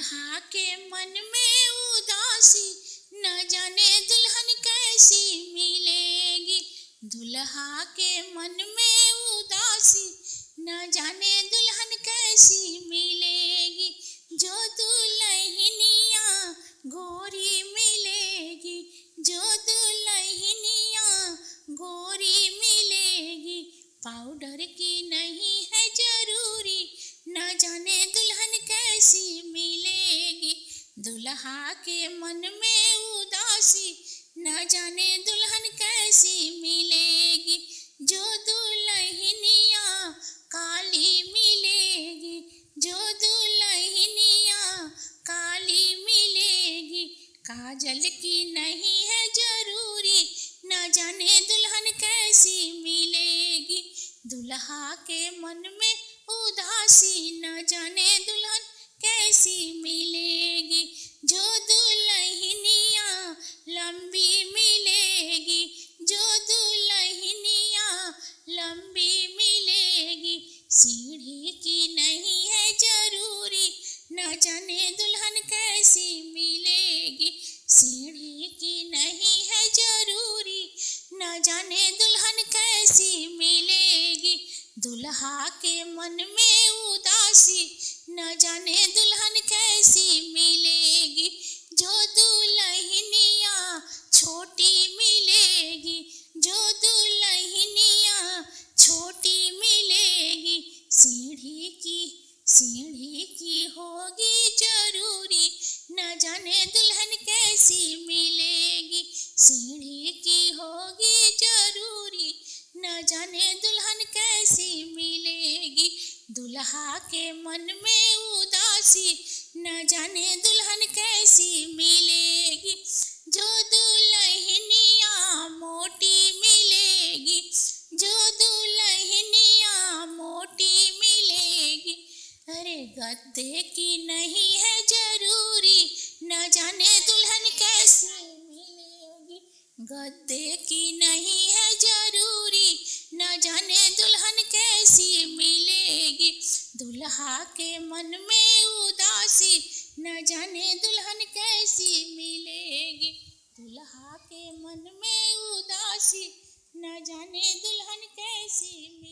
दुल्हा के मन में उदासी, न जाने दुल्हन कैसी मिलेगी। दुल्हा के मन में उदासी, न जाने दुल्हन कैसी मिलेगी। जो दुल्हनिया गोरी मिलेगी, जो दुल्हनिया गोरी मिलेगी। पाउडर की नहीं है जरूरी, न जाने दुल्हन कैसी मिलेगी। दुल्हा के मन में उदासी, न जाने दुल्हन कैसी मिलेगी। जो दुल्हनिया काली मिलेगी, जो दुल्हनिया काली मिलेगी। काजल की नहीं है जरूरी, न जाने दुल्हन कैसी मिलेगी। दुल्हा के मन में उदासी, न जाने दुल्हन कैसी मिलेगी। जो दुल्हनिया लंबी मिलेगी, जो दुल्हनिया लंबी मिलेगी। सीढ़ी की नहीं है जरूरी, न जाने दुल्हन कैसी मिलेगी। सीढ़ी की नहीं है जरूरी, न जाने दुल्हन कैसी मिलेगी। दुल्हा के मन में उदासी, न जाने दुल्हन कैसी मिलेगी। जो दुल्हनिया छोटी मिलेगी, जो दुल्हनिया छोटी मिलेगी। सीढ़ी की होगी जरूरी, न जाने दुल्हन कैसी मिलेगी। सीढ़ी की होगी जरूरी, न जाने दुल्हन कैसी मिलेगी। दुल्हा के मन में उदासी, न जाने दुल्हन कैसी मिलेगी। जो दुल्हनिया मोटी मिलेगी, जो दुल्हनिया मोटी मिलेगी। अरे गद्दे की नहीं है जरूरी, न जाने दुल्हन कैसी मिलेगी। गद्दे की नहीं है जरूरी, न जाने दुल्हन कैसी मिलेगी। दुल्हा के मन में उदासी, न जाने दुल्हन कैसी मिलेगी। दुल्हा के मन में उदासी, न जाने दुल्हन कैसी मिलेगी।